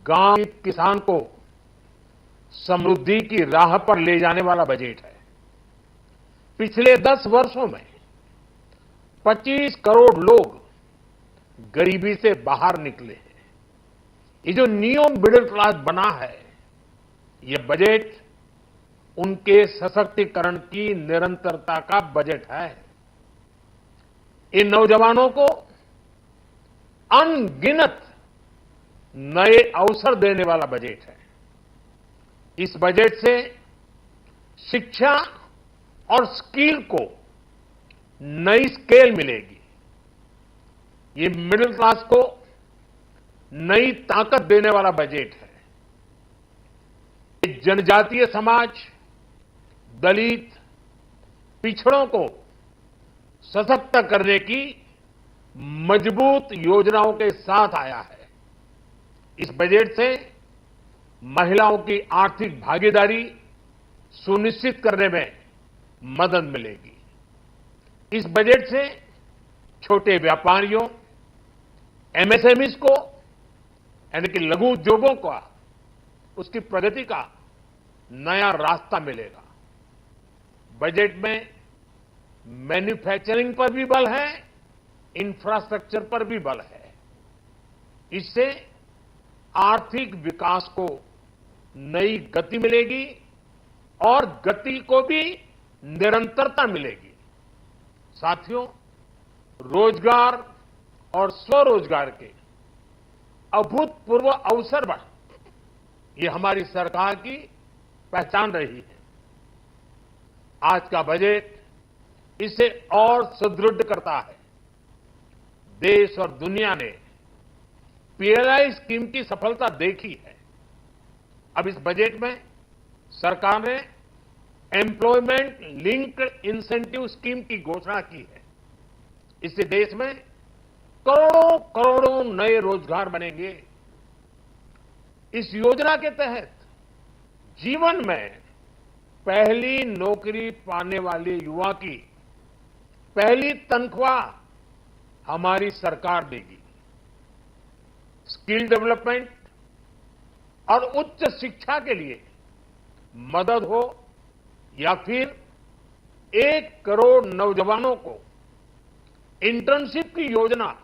गांव के किसान को समृद्धि की राह पर ले जाने वाला बजट है। पिछले 10 वर्षों में 25 करोड़ लोग गरीबी से बाहर निकले हैं। ये जो न्यू मिडिल क्लास बना है, ये बजट उनके सशक्तिकरण की निरंतरता का बजट है। इन नौजवानों को अनगिनत नए अवसर देने वाला बजट है। इस बजट से शिक्षा और स्किल को नई स्केल मिलेगी। ये मिडिल क्लास को नई ताकत देने वाला बजट है। ये जनजातीय समाज, दलित, पिछड़ों को सशक्त करने की मजबूत योजनाओं के साथ आया है। इस बजट से महिलाओं की आर्थिक भागीदारी सुनिश्चित करने में मदद मिलेगी। इस बजट से छोटे व्यापारियों, एमएसएमईज को, यानी कि लघु उद्योगों को उसकी प्रगति का नया रास्ता मिलेगा। बजट में मैन्युफैक्चरिंग पर भी बल है, इंफ्रास्ट्रक्चर पर भी बल है। इससे आर्थिक विकास को नई गति मिलेगी और गति को भी निरंतरता मिलेगी। साथियों, रोजगार और स्वरोजगार के अभूतपूर्व अवसर बढ़, ये हमारी सरकार की पहचान रही है। आज का बजट इसे और सुदृढ़ करता है। देश और दुनिया ने पीएलआई स्कीम की सफलता देखी है। अब इस बजट में सरकार ने एम्प्लॉयमेंट लिंक्ड इंसेंटिव स्कीम की घोषणा की है। इससे देश में करोड़ों करोड़ों नए रोजगार बनेंगे। इस योजना के तहत जीवन में पहली नौकरी पाने वाले युवा की पहली तनख्वाह हमारी सरकार देगी। स्किल डेवलपमेंट और उच्च शिक्षा के लिए मदद हो या फिर 1 करोड़ नौजवानों को इंटर्नशिप की योजना,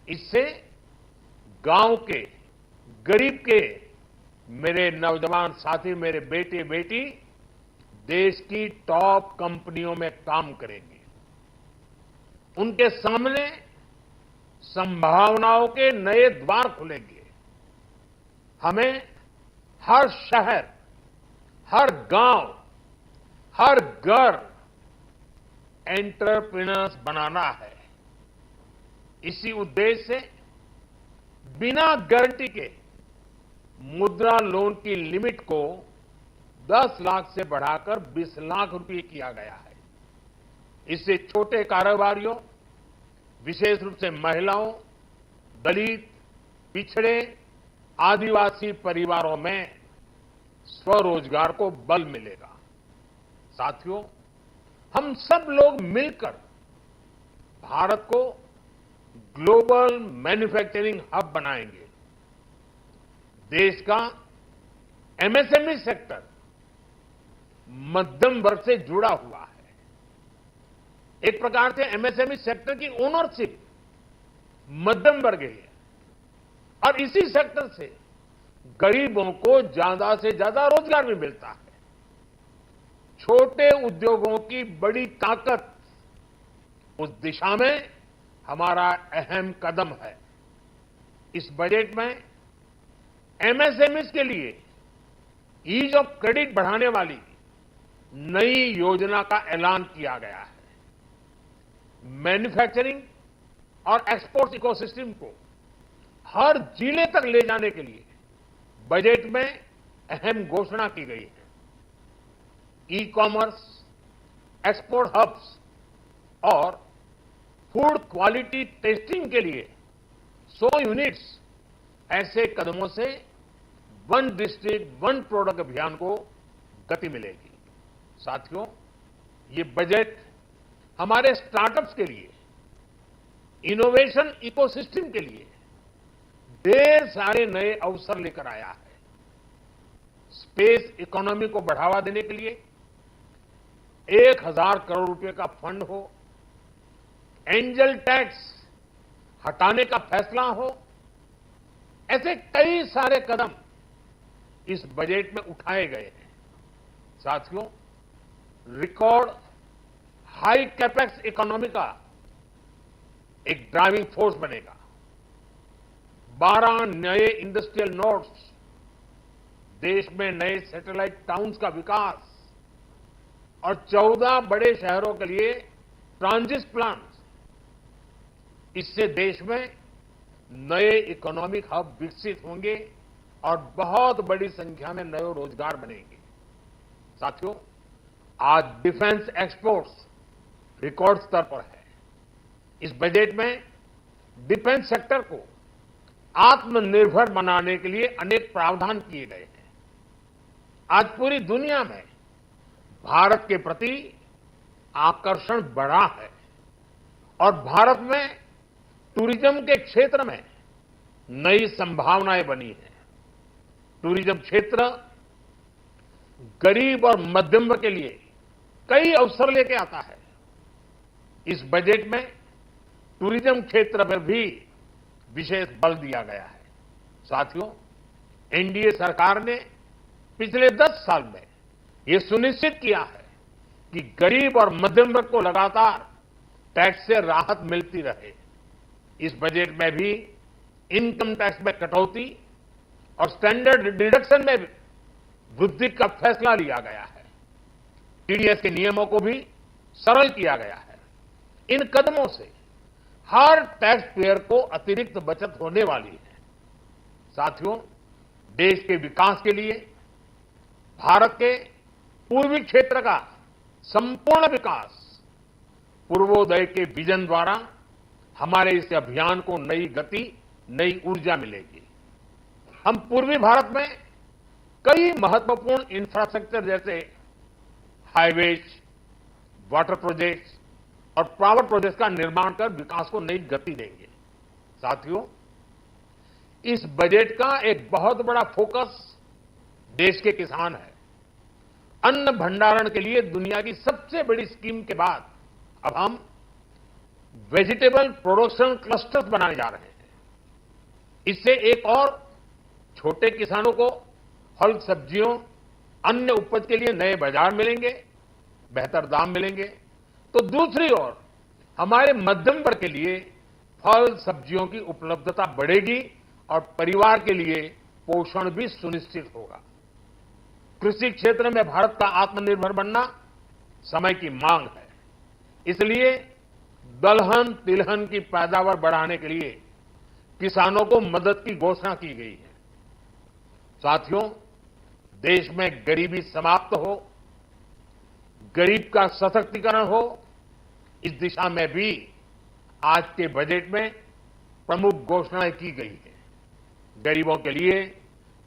इससे गांव के, गरीब के मेरे नौजवान साथी, मेरे बेटे बेटी देश की टॉप कंपनियों में काम करेंगे। उनके सामने संभावनाओं के नए द्वार खुलेंगे। हमें हर शहर, हर गांव, हर घर एंटरप्रेन्योर्स बनाना है। इसी उद्देश्य से बिना गारंटी के मुद्रा लोन की लिमिट को 10 लाख से बढ़ाकर 20 लाख रुपए किया गया है। इससे छोटे कारोबारियों, विशेष रूप से महिलाओं, दलित, पिछड़े, आदिवासी परिवारों में स्वरोजगार को बल मिलेगा। साथियों, हम सब लोग मिलकर भारत को ग्लोबल मैन्युफैक्चरिंग हब बनाएंगे। देश का एमएसएमई सेक्टर मध्यम वर्ग से जुड़ा हुआ है। एक प्रकार से एमएसएमई सेक्टर की ओनरशिप मध्यम वर्ग है और इसी सेक्टर से गरीबों को ज्यादा से ज्यादा रोजगार भी मिलता है। छोटे उद्योगों की बड़ी ताकत, उस दिशा में हमारा अहम कदम है। इस बजट में एमएसएमईज के लिए ईज ऑफ क्रेडिट बढ़ाने वाली नई योजना का ऐलान किया गया है। मैन्युफैक्चरिंग और एक्सपोर्ट इकोसिस्टम को हर जिले तक ले जाने के लिए बजट में अहम घोषणा की गई है। ई कॉमर्स, एक्सपोर्ट हब्स और फूड क्वालिटी टेस्टिंग के लिए 100 यूनिट्स, ऐसे कदमों से वन डिस्ट्रिक्ट वन प्रोडक्ट अभियान को गति मिलेगी। साथियों, ये बजट हमारे स्टार्टअप्स के लिए, इनोवेशन इकोसिस्टम के लिए, ढेर सारे नए अवसर लेकर आया है। स्पेस इकोनॉमी को बढ़ावा देने के लिए 1000 करोड़ रुपए का फंड हो, एंजल टैक्स हटाने का फैसला हो, ऐसे कई सारे कदम इस बजट में उठाए गए हैं। साथियों, रिकॉर्ड हाई कैपेक्स इकोनॉमी का एक ड्राइविंग फोर्स बनेगा। 12 नए इंडस्ट्रियल नोड्स, देश में नए सैटेलाइट टाउन्स का विकास और 14 बड़े शहरों के लिए ट्रांजिट प्लान, इससे देश में नए इकोनॉमिक हब विकसित होंगे और बहुत बड़ी संख्या में नए रोजगार बनेंगे। साथियों, आज डिफेंस एक्सपोर्ट्स रिकॉर्ड स्तर पर है। इस बजट में डिफेंस सेक्टर को आत्मनिर्भर बनाने के लिए अनेक प्रावधान किए गए हैं। आज पूरी दुनिया में भारत के प्रति आकर्षण बढ़ा है और भारत में टूरिज्म के क्षेत्र में नई संभावनाएं बनी हैं। टूरिज्म क्षेत्र गरीब और मध्यम वर्ग के लिए कई अवसर लेके आता है। इस बजट में टूरिज्म क्षेत्र पर भी विशेष बल दिया गया है। साथियों, एनडीए सरकार ने पिछले 10 साल में यह सुनिश्चित किया है कि गरीब और मध्यम वर्ग को लगातार टैक्स से राहत मिलती रहे। इस बजट में भी इनकम टैक्स में कटौती और स्टैंडर्ड डिडक्शन में वृद्धि का फैसला लिया गया है। टीडीएस के नियमों को भी सरल किया गया है। इन कदमों से हर टैक्स पेयर को अतिरिक्त बचत होने वाली है। साथियों, देश के विकास के लिए भारत के पूर्वी क्षेत्र का संपूर्ण विकास पूर्वोदय के विजन द्वारा हमारे इस अभियान को नई गति, नई ऊर्जा मिलेगी। हम पूर्वी भारत में कई महत्वपूर्ण इंफ्रास्ट्रक्चर जैसे हाईवेज, वाटर प्रोजेक्ट्स और पावर प्रोजेक्ट्स का निर्माण कर विकास को नई गति देंगे। साथियों, इस बजट का एक बहुत बड़ा फोकस देश के किसान है। अन्न भंडारण के लिए दुनिया की सबसे बड़ी स्कीम के बाद अब हम वेजिटेबल प्रोडक्शन क्लस्टर्स बनाने जा रहे हैं। इससे एक और छोटे किसानों को फल, सब्जियों, अन्य उपज के लिए नए बाजार मिलेंगे, बेहतर दाम मिलेंगे। तो दूसरी ओर हमारे मध्यम वर्ग के लिए फल, सब्जियों की उपलब्धता बढ़ेगी और परिवार के लिए पोषण भी सुनिश्चित होगा। कृषि क्षेत्र में भारत का आत्मनिर्भर बनना समय की मांग है। इसलिए दलहन, तिलहन की पैदावार बढ़ाने के लिए किसानों को मदद की घोषणा की गई है। साथियों, देश में गरीबी समाप्त हो, गरीब का सशक्तिकरण हो, इस दिशा में भी आज के बजट में प्रमुख घोषणाएं की गई है। गरीबों के लिए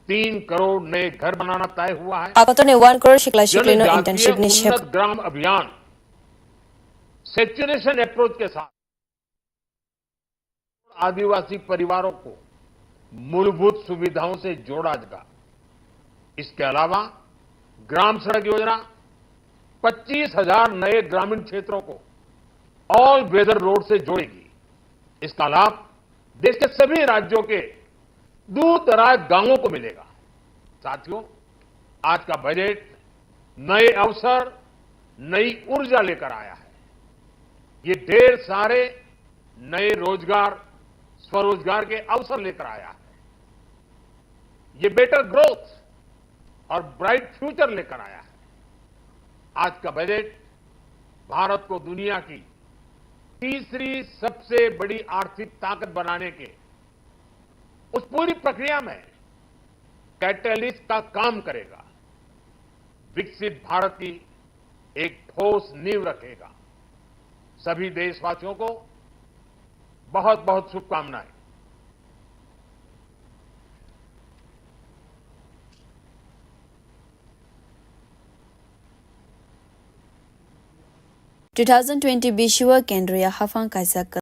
3 करोड़ नए घर बनाना तय हुआ है। 1 करोड़ शिक्षित इंटर्नशिप उन्नत ग्राम अभियान सेचुरेशन अप्रोच के साथ आदिवासी परिवारों को मूलभूत सुविधाओं से जोड़ा जाएगा। इसके अलावा ग्राम सड़क योजना 25,000 नए ग्रामीण क्षेत्रों को ऑल वेदर रोड से जोड़ेगी। इसका लाभ देश के सभी राज्यों के दूर दराज गांवों को मिलेगा। साथियों, आज का बजट नए अवसर, नई ऊर्जा लेकर आया है। ये ढेर सारे नए रोजगार, स्वरोजगार के अवसर लेकर आया है। ये बेटर ग्रोथ और ब्राइट फ्यूचर लेकर आया है। आज का बजट भारत को दुनिया की तीसरी सबसे बड़ी आर्थिक ताकत बनाने के उस पूरी प्रक्रिया में कैटलिस्ट का काम करेगा। विकसित भारत की एक ठोस नींव रखेगा। सभी देशवासियों को बहुत बहुत शुभकामनाएं। (2020 विश्व केंद्रीय हफां काइजाक